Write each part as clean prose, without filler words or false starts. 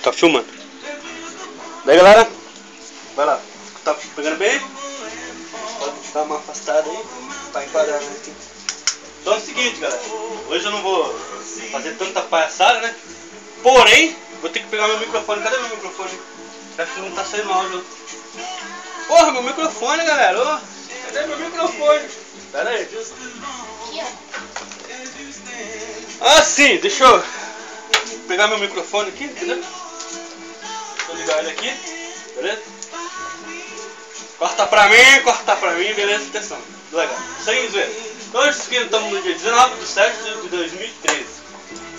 Tá filmando. Daí, galera, vai lá. Tá pegando bem? Pode dar uma afastada aí pra enquadrar aqui. Então é o seguinte, galera. Hoje eu não vou fazer tanta palhaçada, né? Porém, vou ter que pegar meu microfone. Cadê meu microfone? Acho que não tá saindo áudio. Porra, meu microfone, galera. Oh, cadê meu microfone? Pera aí. Ah, sim. Deixa eu pegar meu microfone aqui, entendeu? Deixa eu ligar ele aqui. Beleza? Corta pra mim, beleza? Atenção. Legal. Sem zoeira. Então, hoje estamos no dia 19 de 7 de 2013.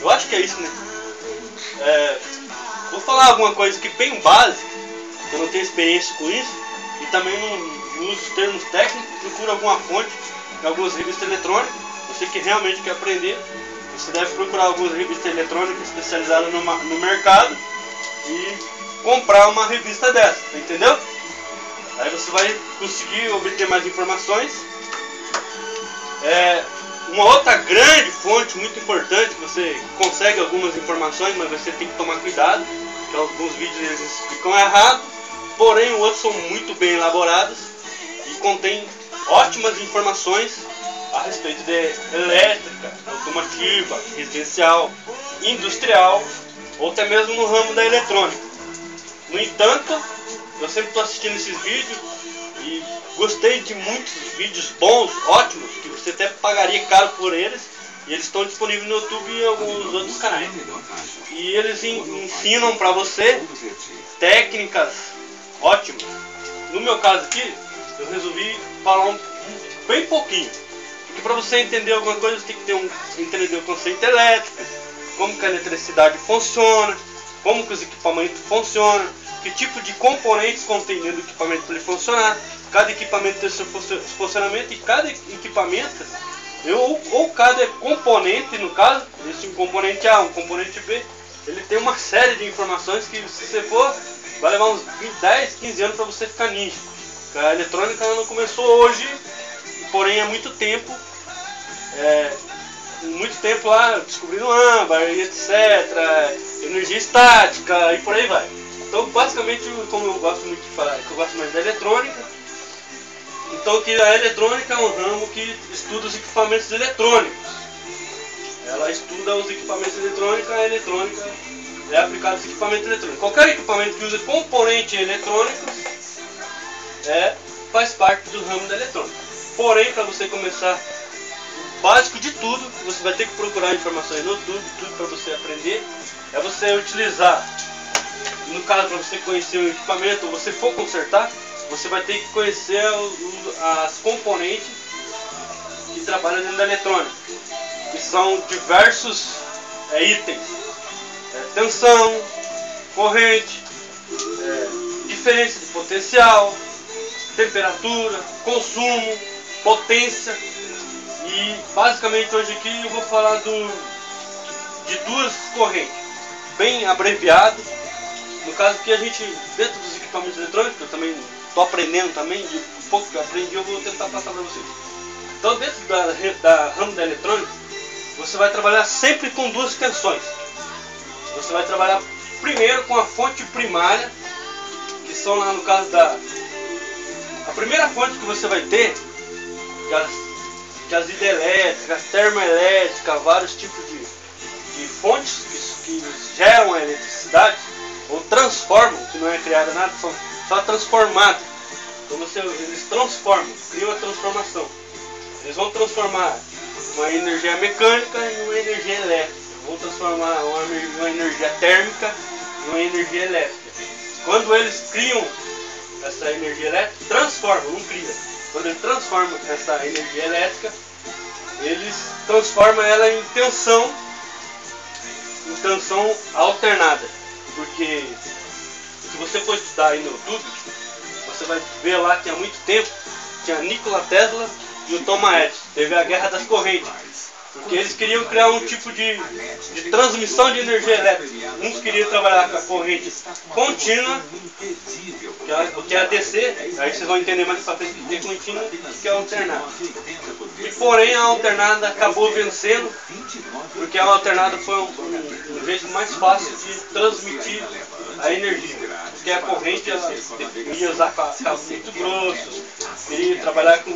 Eu acho que é isso, né? Vou falar alguma coisa aqui bem básica. Eu não tenho experiência com isso. E também não uso termos técnicos. Procuro alguma fonte em algumas revistas eletrônicas. Você que realmente quer aprender, você deve procurar algumas revistas eletrônicas especializadas no mercado e comprar uma revista dessa, entendeu? Aí você vai conseguir obter mais informações. Uma outra grande fonte muito importante, você consegue algumas informações, mas você tem que tomar cuidado, porque alguns vídeos eles explicam errado, porém outros são muito bem elaborados e contêm ótimas informações a respeito de elétrica, automotiva, residencial, industrial ou até mesmo no ramo da eletrônica. No entanto, eu sempre estou assistindo esses vídeos e gostei de muitos vídeos bons, ótimos, que você até pagaria caro por eles, e eles estão disponíveis no YouTube e em alguns outros canais. E eles ensinam para você técnicas ótimas. No meu caso aqui, eu resolvi falar bem pouquinho, porque para você entender alguma coisa, você tem que entender o conceito elétrico, como que a eletricidade funciona, como que os equipamentos funcionam, que tipo de componentes contém dentro do equipamento para ele funcionar. Cada equipamento tem seu funcionamento e cada equipamento, ou cada componente, no caso, esse um componente A, um componente B, ele tem uma série de informações que, se você for, vai levar uns 10, 15 anos para você ficar ninja. A eletrônica não começou hoje, porém há muito tempo lá descobrindo âmbar e etc, energia estática e por aí vai. Então, basicamente, como eu gosto muito de falar, que eu gosto mais da eletrônica, então que a eletrônica é um ramo que estuda os equipamentos eletrônicos. Ela estuda os equipamentos eletrônicos, a eletrônica é aplicada aos equipamentos eletrônicos. Qualquer equipamento que usa componentes eletrônicos faz parte do ramo da eletrônica. Porém, para você começar o básico de tudo, você vai ter que procurar informações no YouTube, tudo para você aprender, é você utilizar. No caso, para você conhecer o equipamento, ou você for consertar, você vai ter que conhecer as componentes que trabalham dentro da eletrônica, que são diversos itens: tensão, corrente, diferença de potencial, temperatura, consumo, potência. E basicamente hoje aqui eu vou falar de duas correntes, bem abreviado. No caso que a gente, dentro dos equipamentos eletrônicos, eu também estou aprendendo também, de um pouco que eu aprendi eu vou tentar passar para vocês. Então, dentro da ramo da eletrônica, você vai trabalhar sempre com duas tensões. Você vai trabalhar primeiro com a fonte primária, que são lá no caso a primeira fonte que você vai ter, que as hidrelétricas, termoelétricas, vários tipos de fontes que geram a eletricidade, ou transformam, que não é criada nada, são só transformadas. Então eles transformam, criam a transformação. Eles vão transformar uma energia mecânica em uma energia elétrica, vão transformar uma energia térmica em uma energia elétrica. Quando eles criam essa energia elétrica, transformam, não criam. Quando eles transformam essa energia elétrica, eles transformam ela em tensão alternada. Porque se você for estudar aí no YouTube, você vai ver lá que há muito tempo tinha Nikola Tesla e o Thomas Edison. Teve a guerra das correntes. Porque eles queriam criar um tipo de transmissão de energia elétrica. Uns queriam trabalhar com a corrente contínua, que é a DC, aí vocês vão entender mais pra frente que é contínua e que é alternada. E porém a alternada acabou vencendo, porque a alternada foi um jeito mais fácil de transmitir a energia. Porque a corrente ela ia usar cabos muito grossos, queria trabalhar com,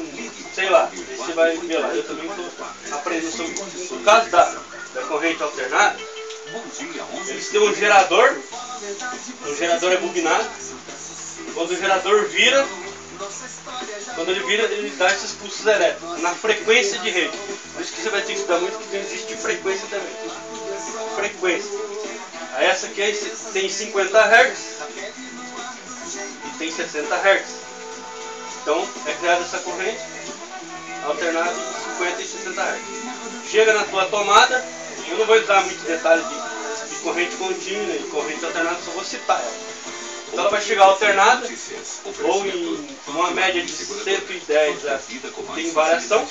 sei lá, você vai ver lá, eu também estou aprendendo sobre. No caso da corrente alternada, eles têm um gerador é bobinado. Quando o gerador vira, ele dá esses pulsos elétricos na frequência de rede. Por isso que você vai ter que estudar muito, porque existe frequência também. Frequência. Aí essa aqui tem 50 Hz e tem 60 Hz. Então é criada essa corrente alternada em 50 e 60 Hz. Chega na tua tomada, eu não vou entrar muito em detalhes de corrente contínua e corrente alternada, só vou citar ela. Então ela vai chegar alternada, ou em uma média de 110, tem variação,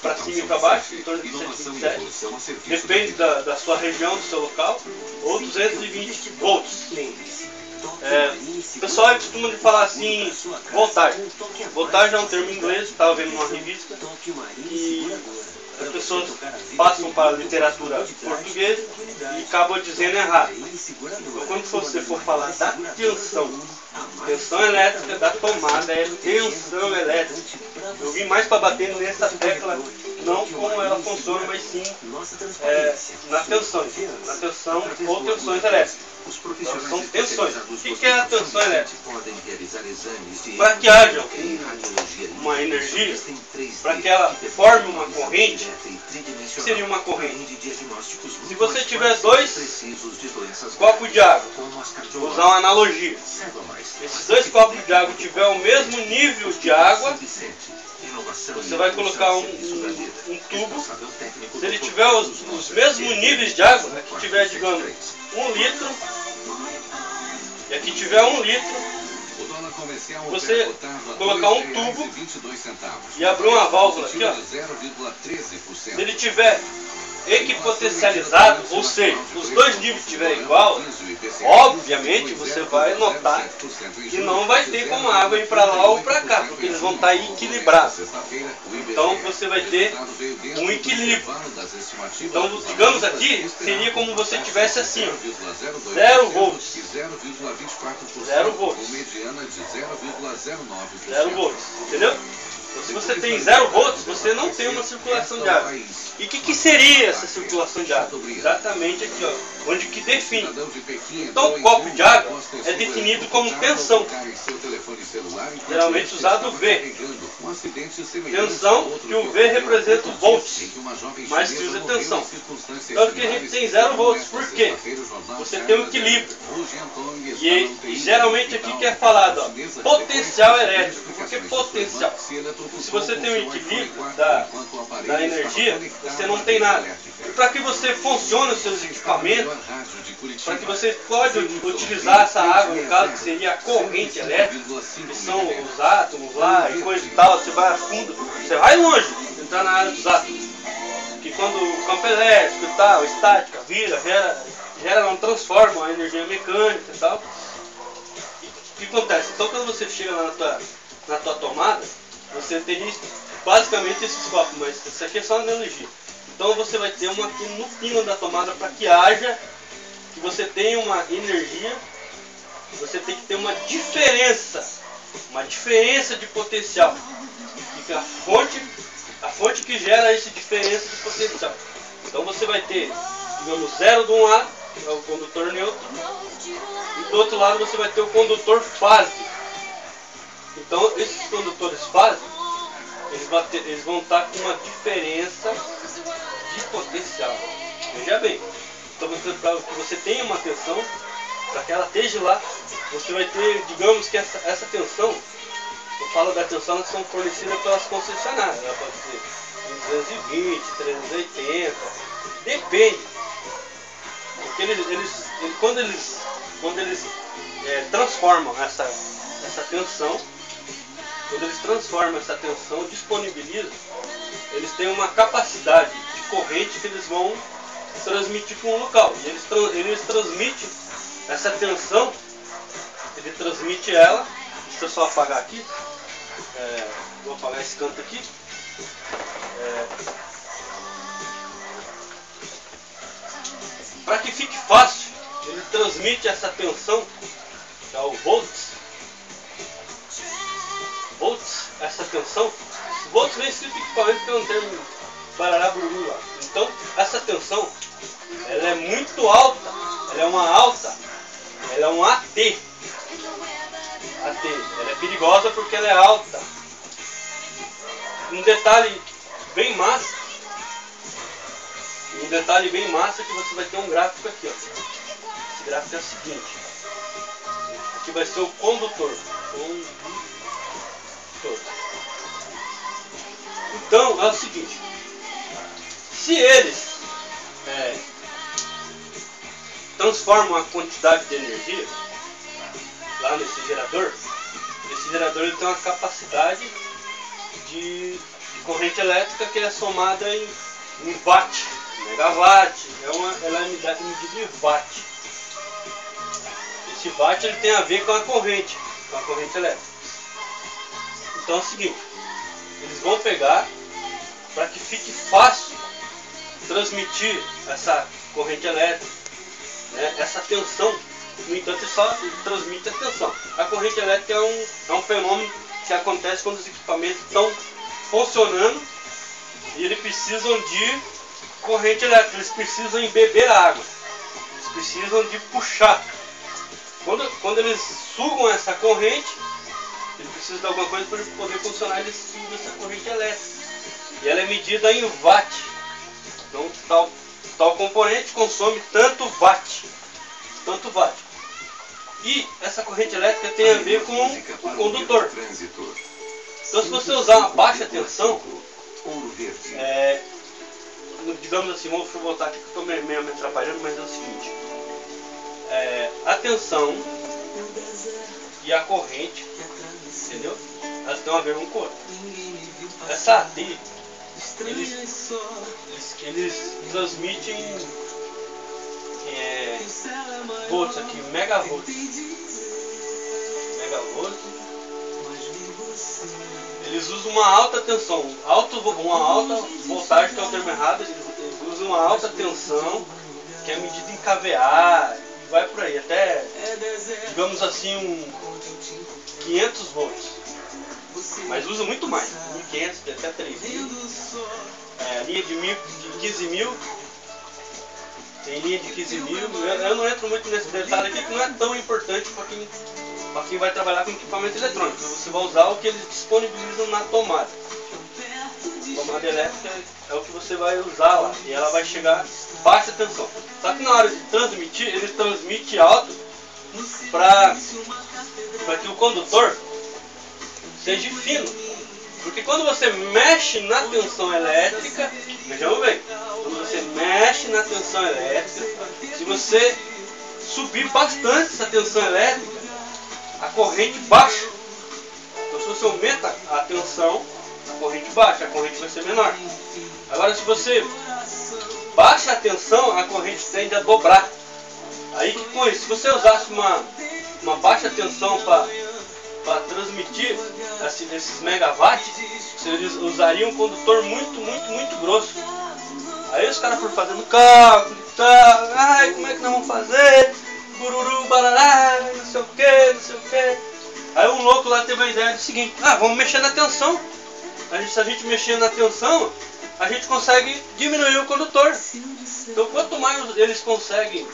para cima e para baixo, em torno de 127, depende da sua região, do seu local, ou 220 volts. O pessoal costuma falar assim, voltagem. Voltagem é um termo em inglês, estava vendo uma revista, e as pessoas passam para a literatura portuguesa e acabam dizendo errado. Então, quando você for falar da tensão elétrica da tomada é tensão elétrica. Eu vim mais para bater nessa tecla, não como ela funciona, mas sim na tensão ou tensões elétricas. Então, são tensões. O que é a tensão elétrica? Para que haja uma energia, para que ela forme uma corrente, o que seria uma corrente? Se você tiver dois copos de água, vou usar uma analogia. Esses dois copos de água tiver o mesmo nível de água, você vai colocar um tubo. Se ele tiver os mesmos níveis de água, aqui tiver, digamos, 1 litro, e aqui tiver 1 litro, você colocar um tubo e abrir uma válvula aqui, ó. Se ele tiver equipotencializado, ou seja, os dois níveis estiverem igual, obviamente você vai notar que não vai ter como a água ir para lá ou para cá, porque eles vão estar equilibrados. Então você vai ter um equilíbrio. Então, digamos aqui, seria como você tivesse assim, ó, 0 volts. 0 volts. 0 volts, entendeu? Então, se você tem 0 volts, você não tem uma circulação de água. E o que seria essa circulação de água? Exatamente aqui, ó, onde que define. Então o copo de água é definido como tensão, geralmente usado V. Tensão, que o V representa o volts, mas se usa tensão. Então que a gente tem 0 volts, por quê? Você tem um equilíbrio. E geralmente aqui que é falado, ó, potencial elétrico. Por que potencial? Se você tem um equilíbrio da energia, você não tem nada. E para que você funcione os seus equipamentos, para que você pode utilizar essa água, no caso que seria a corrente elétrica, que são os átomos lá e coisa e tal, você vai a fundo, você vai longe, entrar na área dos átomos. Que quando o campo elétrico e tal, estática, gera não transforma a energia mecânica e tal. O que acontece? Então quando você chega lá na tua tomada, você teria basicamente esses copos, mas isso aqui é só analogia. Então você vai ter uma aqui no pino da tomada para que você tenha uma energia, você tem que ter uma diferença de potencial. Que a fonte que gera essa diferença de potencial. Então você vai ter, digamos, 0 de um lado, que é o condutor neutro, e do outro lado você vai ter o condutor fase. Então esses condutores fase, eles vão estar com uma diferença de potencial. Veja bem, então para que você tenha uma tensão, para que ela esteja lá, você vai ter, digamos que essa tensão, eu falo da tensão, elas são fornecidas pelas concessionárias, ela pode ser 220, 380, depende. Porque quando eles transformam essa tensão, quando eles transformam essa tensão, disponibilizam, eles têm uma capacidade de corrente que eles vão transmitir para um local. E eles transmitem essa tensão, ele transmite ela. Deixa eu só apagar aqui. Vou apagar esse canto aqui. Para que fique fácil, ele transmite essa tensão, que é o volts. Volts, essa tensão. Volts vem escrito em equipamento, que é um termo barará bururu lá. Então, essa tensão, ela é muito alta. Ela é uma alta. Ela é um AT. Ela é perigosa porque ela é alta. Um detalhe bem massa. Que você vai ter um gráfico aqui, ó. Esse gráfico é o seguinte. Aqui vai ser o condutor. Então é o seguinte. Se eles transformam a quantidade de energia lá nesse gerador, esse gerador ele tem uma capacidade de corrente elétrica que é somada em watt, megawatt, ela é medida em watt. Esse watt ele tem a ver com a corrente elétrica. Então é o seguinte, eles vão pegar, para que fique fácil transmitir essa corrente elétrica, né, essa tensão. No entanto, ele só transmite a tensão. A corrente elétrica é um fenômeno que acontece quando os equipamentos estão funcionando e eles precisam de corrente elétrica, eles precisam embeber água, eles precisam de puxar. Quando eles sugam essa corrente, ele precisa de alguma coisa para ele poder funcionar, ele suga essa corrente elétrica. E ela é medida em watt. Então, tal componente consome tanto watt. E essa corrente elétrica tem a ver com o condutor. Então, se você usar uma baixa tensão, digamos assim, vou voltar aqui que eu estou meio me atrapalhando, mas é o seguinte. A tensão e a corrente, entendeu? Elas têm a ver um com o outro. Essa AT, eles transmitem volts aqui, megavolts. Eles usam uma alta tensão, uma alta voltagem, que é o termo errado. Eles usam uma alta tensão, que é medida em kVA, e vai por aí, até, digamos assim, 500 volts. Mas usa muito mais, 1500, até 3000. Linha de 15 mil. Tem linha de 15 mil. Eu não entro muito nesse detalhe aqui, que não é tão importante para quem vai trabalhar com equipamento eletrônico. Você vai usar o que eles disponibilizam na tomada. A tomada elétrica é o que você vai usar lá. E ela vai chegar baixa tensão. Só que na hora de transmitir, ele transmite alto para que o condutor seja fino. Porque quando você mexe na tensão elétrica, vejamos bem, quando você mexe na tensão elétrica, se você subir bastante essa tensão elétrica, a corrente baixa. Então, se você aumenta a tensão, a corrente baixa, a corrente vai ser menor. Agora, se você baixa a tensão, a corrente tende a dobrar. Aí, que com isso, se você usasse uma baixa tensão para transmitir esses megawatts, eles usariam um condutor muito grosso. Aí os caras foram fazendo cálculo e tal, ai, como é que nós vamos fazer? Bururu, barará, não sei o que. Aí um louco lá teve a ideia do seguinte: vamos mexer na tensão. Se a gente mexer na tensão, a gente consegue diminuir o condutor. Então, quanto mais eles conseguem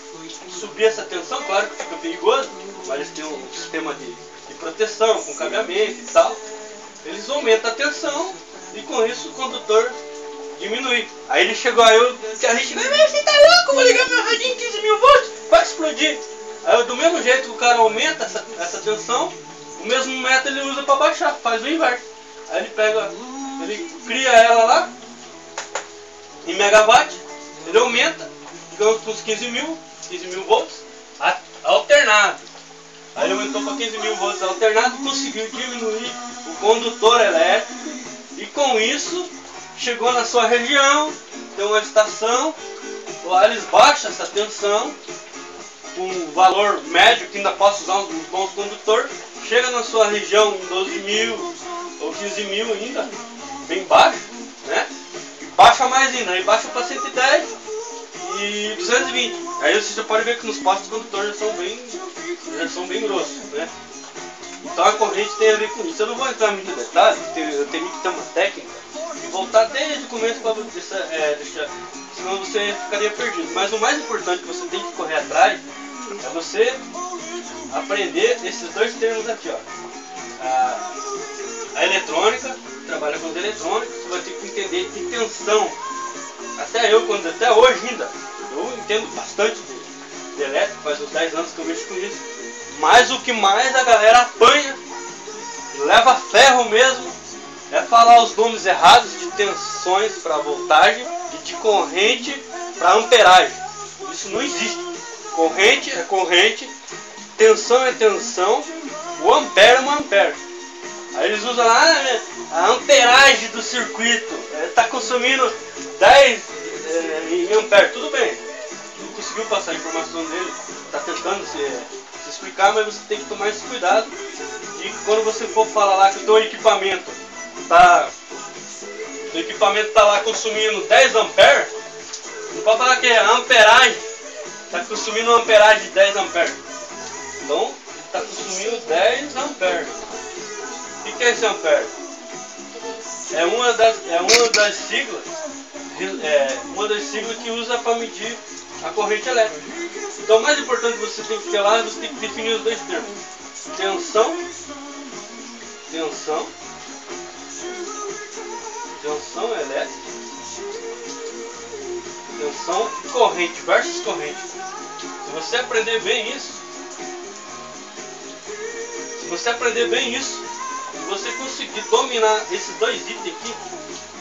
subir essa tensão, claro que fica perigoso, mas eles têm um sistema de proteção, com cabeamento e tal. Eles aumentam a tensão e com isso o condutor diminui. Aí ele chegou aí, a gente, mas você tá louco, vou ligar meu radinho 15 mil volts, vai explodir. Aí do mesmo jeito que o cara aumenta essa tensão, o mesmo método ele usa para baixar, faz o inverso. Aí ele cria ela lá em megawatt, ele aumenta, digamos para uns 15 mil volts alternado. Aí ele aumentou para 15 mil volts alternado, conseguiu diminuir o condutor elétrico e com isso chegou na sua região, tem uma estação, lá eles baixam essa tensão com um valor médio que ainda possa usar uns bons condutores, chega na sua região em 12.000 ou 15.000 ainda, bem baixo, né? E baixa mais ainda, aí baixa para 110 e 220. Aí você já pode ver que nos postos os condutores já são bem grossos, né? Então a corrente tem a ver com isso. Eu não vou entrar muito em detalhes, porque eu tenho que ter uma técnica e voltar desde o começo para deixar, senão você ficaria perdido. Mas o mais importante que você tem que correr atrás é você aprender esses dois termos aqui, ó. A eletrônica, trabalha com eletrônica, você vai ter que entender que tensão. Até hoje ainda, eu entendo bastante de elétrico, faz uns 10 anos que eu mexo com isso. Mas o que mais a galera apanha, leva ferro mesmo, é falar os nomes errados de tensões para voltagem e de corrente para amperagem. Isso não existe. Corrente é corrente, tensão é tensão, o ampere é um ampere. Aí eles usam lá a amperagem do circuito, está consumindo 10 em ampere, tudo bem. Não conseguiu passar a informação dele, está tentando se explicar, mas você tem que tomar esse cuidado de que quando você for falar lá que o teu equipamento está lá consumindo 10 amperes, não pode falar que a amperagem está consumindo uma amperagem de 10 amperes. Então, está consumindo 10 amperes. O que é esse ampere? É uma das siglas que usa para medir a corrente elétrica. Então, o mais importante que você tem que ter lá, você tem que definir os dois termos: tensão elétrica, tensão e corrente versus corrente. Se você aprender bem isso, se você conseguir dominar esses dois itens aqui,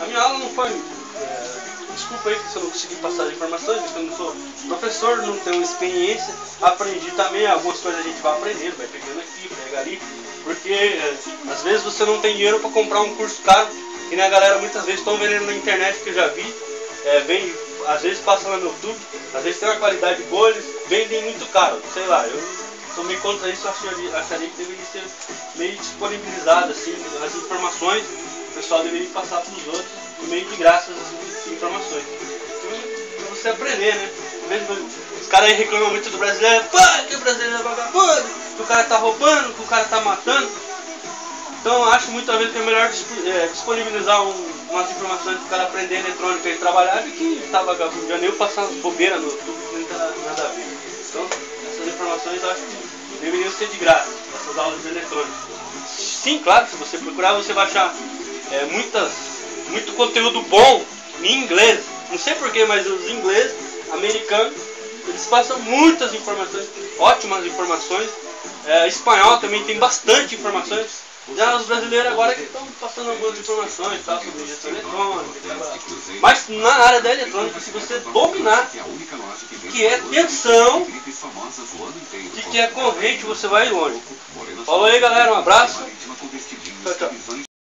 a minha aula não foi... desculpa aí se eu não consegui passar as informações, porque eu não sou professor, não tenho experiência, aprendi também, algumas coisas a gente vai aprendendo, vai pegando aqui, pega ali, porque às vezes você não tem dinheiro para comprar um curso caro, que nem a galera muitas vezes estão vendendo na internet, que eu já vi, às vezes passa lá no YouTube, às vezes tem uma qualidade boa, eles vendem muito caro, sei lá, eu sou meio contra isso, acharia que deveria ser meio disponibilizado assim, as informações, o pessoal deveria passar para os outros, meio de graça as informações. Pra você aprender, né? Os caras aí reclamam muito do brasileiro, pô, que o brasileiro é vagabundo, que o cara tá roubando, que o cara tá matando. Então eu acho muitas vezes que é melhor disponibilizar umas informações para o cara aprender eletrônica e trabalhar do que tá vagabundando eu passar bobeira no YouTube que não tem nada a ver. Então essas informações eu acho que deveriam ser de graça, essas aulas de eletrônica. Sim, claro, se você procurar você vai achar muito conteúdo bom em inglês. Não sei porquê, mas os ingleses, americanos, eles passam muitas informações, ótimas informações. Espanhol também tem bastante informações. Já os brasileiros agora que estão passando algumas informações sobre gestão eletrônica, mas na área da eletrônica, se você dominar que é tensão e que é corrente, você vai longe. Falou aí, galera, um abraço. Tchau, tchau.